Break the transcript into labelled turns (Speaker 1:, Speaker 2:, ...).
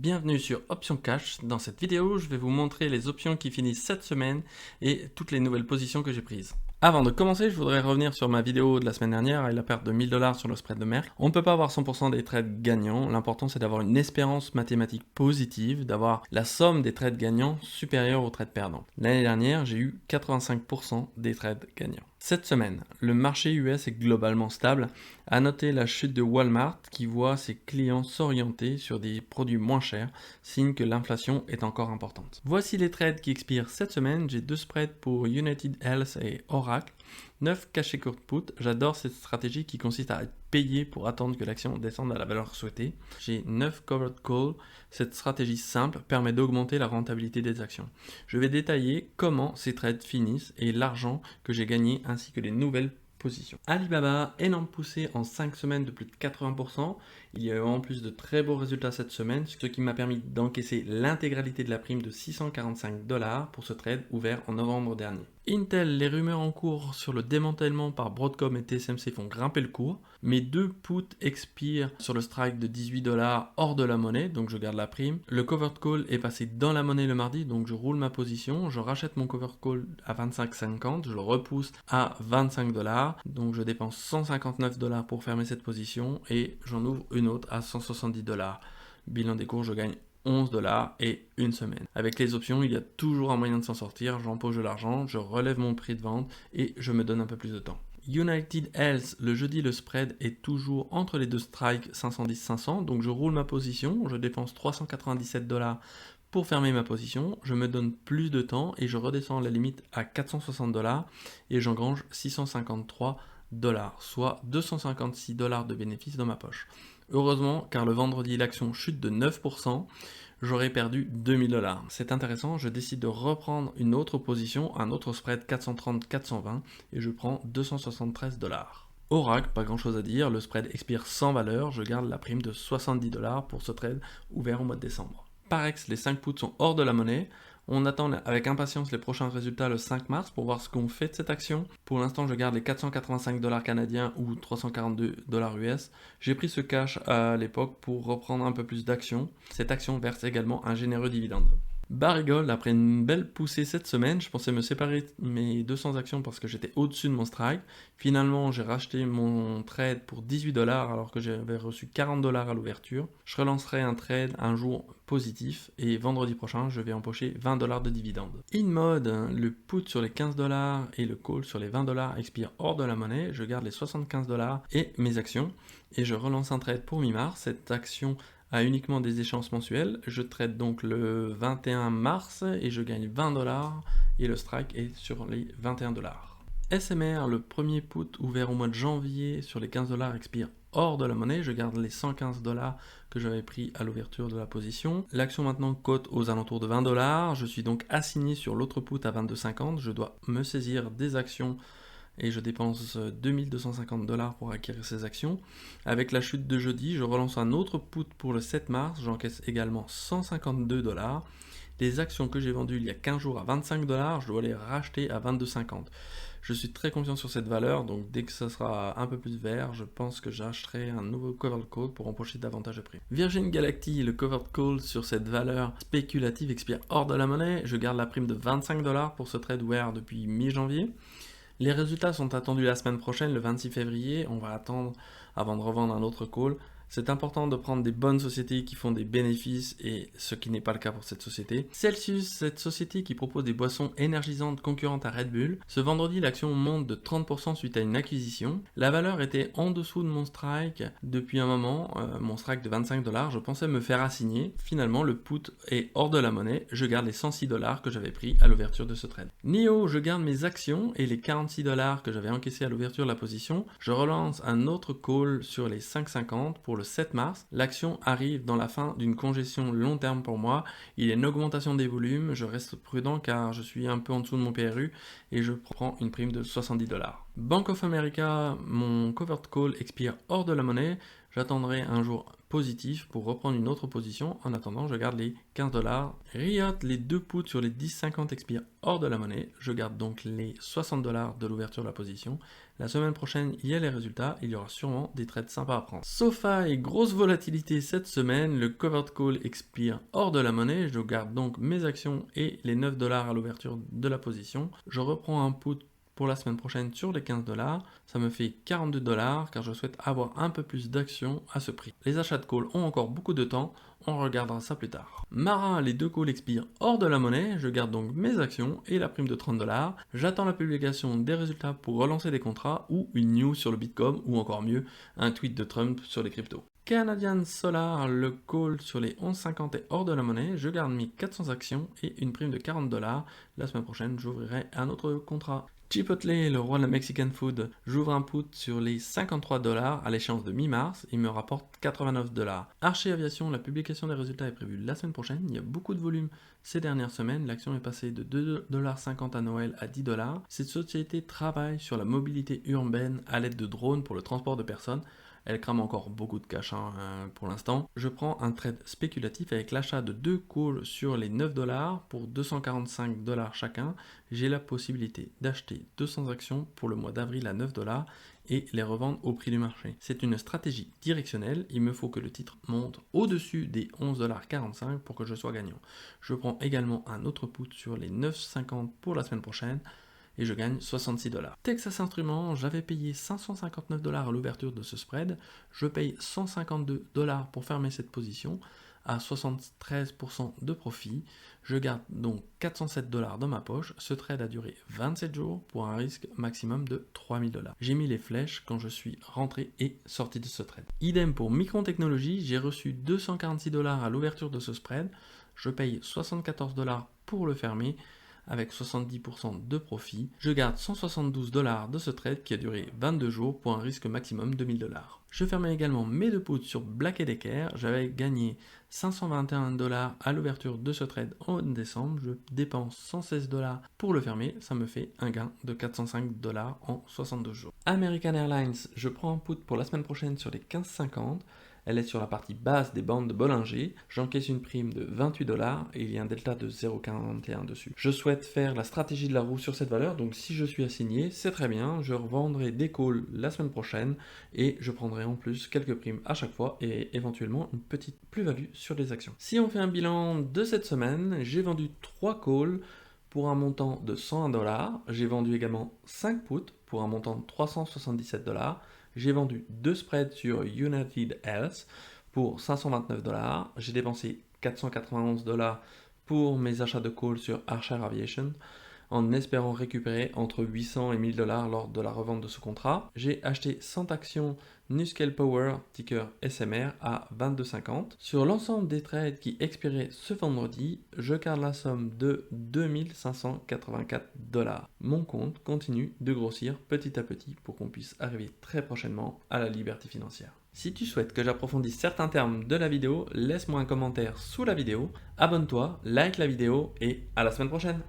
Speaker 1: Bienvenue sur Option Cash. Dans cette vidéo, je vais vous montrer les options qui finissent cette semaine et toutes les nouvelles positions que j'ai prises. Avant de commencer, je voudrais revenir sur ma vidéo de la semaine dernière et la perte de 1000 $ sur le spread de Merck. On ne peut pas avoir 100% des trades gagnants. L'important, c'est d'avoir une espérance mathématique positive, d'avoir la somme des trades gagnants supérieure aux trades perdants. L'année dernière, j'ai eu 85% des trades gagnants. Cette semaine, le marché US est globalement stable. À noter la chute de Walmart qui voit ses clients s'orienter sur des produits moins chers, signe que l'inflation est encore importante. Voici les trades qui expirent cette semaine. J'ai deux spreads pour United Health et Oracle. 9 cachés court put, j'adore cette stratégie qui consiste à être payé pour attendre que l'action descende à la valeur souhaitée. J'ai 9 covered call, cette stratégie simple permet d'augmenter la rentabilité des actions. Je vais détailler comment ces trades finissent et l'argent que j'ai gagné ainsi que les nouvelles positions. Alibaba, énorme poussée en 5 semaines de plus de 80%. Il y a eu en plus de très beaux résultats cette semaine, ce qui m'a permis d'encaisser l'intégralité de la prime de 645 $ pour ce trade ouvert en novembre dernier. Intel, les rumeurs en cours sur le démantèlement par Broadcom et TSMC font grimper le cours. Mes deux puts expirent sur le strike de 18 $ hors de la monnaie, donc je garde la prime. Le covered call est passé dans la monnaie le mardi, donc je roule ma position. Je rachète mon covered call à 25,50, je le repousse à 25 $, donc je dépense 159 $ pour fermer cette position et j'en ouvre une autre à 170 $. Bilan des cours, je gagne 11 $ et une semaine. Avec les options, il y a toujours un moyen de s'en sortir. J'empoche de l'argent, je relève mon prix de vente et je me donne un peu plus de temps. United Health, le jeudi, le spread est toujours entre les deux strikes 510-500, donc je roule ma position, je dépense 397 $ pour fermer ma position, je me donne plus de temps et je redescends la limite à 460 $ et j'engrange 653 $, soit 256 $ de bénéfices dans ma poche. Heureusement, car le vendredi, l'action chute de 9%, j'aurais perdu 2000 $. C'est intéressant, je décide de reprendre une autre position, un autre spread 430-420, et je prends 273 $. Oracle, pas grand chose à dire, le spread expire sans valeur, je garde la prime de 70 $ pour ce trade ouvert au mois de décembre. Parex, les 5 puts sont hors de la monnaie. On attend avec impatience les prochains résultats le 5 mars pour voir ce qu'on fait de cette action. Pour l'instant, je garde les 485 $ canadiens ou 342 $ US. J'ai pris ce cash à l'époque pour reprendre un peu plus d'actions. Cette action verse également un généreux dividende. Barrigold, après une belle poussée cette semaine, je pensais me séparer de mes 200 actions parce que j'étais au-dessus de mon strike. Finalement, j'ai racheté mon trade pour 18 $ alors que j'avais reçu 40 $ à l'ouverture. Je relancerai un trade un jour positif et vendredi prochain, je vais empocher 20 $ de dividendes. InMode, le put sur les 15 $ et le call sur les 20 $ expire hors de la monnaie. Je garde les 75 $ et mes actions et je relance un trade pour mi-mars. Cette action a uniquement des échéances mensuelles. Je trade donc le 21 mars et je gagne 20 $ et le strike est sur les 21 $. SMR, le premier put ouvert au mois de janvier sur les 15 $ expire hors de la monnaie. Je garde les 115 $ que j'avais pris à l'ouverture de la position. L'action maintenant cote aux alentours de 20 $. Je suis donc assigné sur l'autre put à 22,50. Je dois me saisir des actions et je dépense 2250 $ pour acquérir ces actions. Avec la chute de jeudi, je relance un autre put pour le 7 mars, j'encaisse également 152 $. Les actions que j'ai vendues il y a 15 jours à 25 $, je dois les racheter à 22,50. Je suis très confiant sur cette valeur, donc dès que ça sera un peu plus vert, je pense que j'achèterai un nouveau covered call pour empocher davantage de prix. Virgin Galactic, le covered call sur cette valeur spéculative expire hors de la monnaie. Je garde la prime de 25 $ pour ce trade ouvert depuis mi-janvier. Les résultats sont attendus la semaine prochaine, le 26 février. On va attendre avant de revendre un autre call. C'est important de prendre des bonnes sociétés qui font des bénéfices et ce qui n'est pas le cas pour cette société. Celsius, cette société qui propose des boissons énergisantes concurrentes à Red Bull. Ce vendredi, l'action monte de 30% suite à une acquisition. La valeur était en dessous de mon strike depuis un moment, mon strike de 25 $. Je pensais me faire assigner. Finalement, le put est hors de la monnaie. Je garde les 106 $ que j'avais pris à l'ouverture de ce trade. NIO, je garde mes actions et les 46 $ que j'avais encaissés à l'ouverture de la position. Je relance un autre call sur les 5,50 pour le 7 mars. L'action arrive dans la fin d'une congestion long terme pour moi. Il y a une augmentation des volumes. Je reste prudent car je suis un peu en dessous de mon PRU et je prends une prime de 70 $. Bank of America, mon covered call expire hors de la monnaie. J'attendrai un jour positif pour reprendre une autre position. En attendant, je garde les 15 $. Riot, les 2 puts sur les 10,50 expirent hors de la monnaie. Je garde donc les 60 $ de l'ouverture de la position. La semaine prochaine, il y a les résultats. Il y aura sûrement des trades sympas à prendre. SoFi et grosse volatilité cette semaine. Le covered call expire hors de la monnaie. Je garde donc mes actions et les 9 $ à l'ouverture de la position. Je reprends un put pour la semaine prochaine sur les 15 $, ça me fait 42 $ car je souhaite avoir un peu plus d'actions à ce prix. Les achats de call ont encore beaucoup de temps, on regardera ça plus tard. Mara, les 2 calls expirent hors de la monnaie, je garde donc mes actions et la prime de 30 $. J'attends la publication des résultats pour relancer des contrats ou une news sur le Bitcoin ou encore mieux, un tweet de Trump sur les cryptos. Canadian Solar, le call sur les 11,50 est hors de la monnaie, je garde mes 400 actions et une prime de 40 $. La semaine prochaine, j'ouvrirai un autre contrat. Chipotle, le roi de la Mexican food, j'ouvre un put sur les 53 $ à l'échéance de mi-mars, il me rapporte 89 $. Archer Aviation, la publication des résultats est prévue la semaine prochaine, il y a beaucoup de volume ces dernières semaines, l'action est passée de 2,50 $ à Noël à 10 $. Cette société travaille sur la mobilité urbaine à l'aide de drones pour le transport de personnes. Elle crame encore beaucoup de cash pour l'instant. Je prends un trade spéculatif avec l'achat de 2 calls sur les 9 $ pour 245 $ chacun. J'ai la possibilité d'acheter 200 actions pour le mois d'avril à 9 $ et les revendre au prix du marché. C'est une stratégie directionnelle, il me faut que le titre monte au-dessus des 11,45 $ pour que je sois gagnant. Je prends également un autre put sur les 9,50 pour la semaine prochaine et je gagne 66 $. Texas Instruments, j'avais payé 559 $ à l'ouverture de ce spread, je paye 152 $ pour fermer cette position à 73% de profit. Je garde donc 407 $ dans ma poche. Ce trade a duré 27 jours pour un risque maximum de 3000 $. J'ai mis les flèches quand je suis rentré et sorti de ce trade. Idem pour Micron Technology, j'ai reçu 246 $ à l'ouverture de ce spread. Je paye 74 $ pour le fermer avec 70% de profit. Je garde 172 $ de ce trade qui a duré 22 jours pour un risque maximum de 1000 $. Je fermais également mes 2 puts sur Black & Decker. J'avais gagné 521 $ à l'ouverture de ce trade en décembre. Je dépense 116 $ pour le fermer. Ça me fait un gain de 405 $ en 62 jours. American Airlines, je prends un put pour la semaine prochaine sur les 15,50. Elle est sur la partie basse des bandes de Bollinger. J'encaisse une prime de 28 $ et il y a un delta de 0,41 dessus. Je souhaite faire la stratégie de la roue sur cette valeur, donc si je suis assigné, c'est très bien. Je revendrai des calls la semaine prochaine et je prendrai en plus quelques primes à chaque fois et éventuellement une petite plus-value sur les actions. Si on fait un bilan de cette semaine, j'ai vendu 3 calls pour un montant de 101 $. J'ai vendu également 5 puts pour un montant de 377 $. J'ai vendu 2 spreads sur United Health pour 529 $. J'ai dépensé 491 $ pour mes achats de calls sur Archer Aviation en espérant récupérer entre 800 et 1000 $ lors de la revente de ce contrat. J'ai acheté 100 actions Nuskel Power, ticker SMR, à 22,50. Sur l'ensemble des trades qui expiraient ce vendredi, je garde la somme de 2584 $. Mon compte continue de grossir petit à petit pour qu'on puisse arriver très prochainement à la liberté financière. Si tu souhaites que j'approfondisse certains termes de la vidéo, laisse-moi un commentaire sous la vidéo, abonne-toi, like la vidéo et à la semaine prochaine.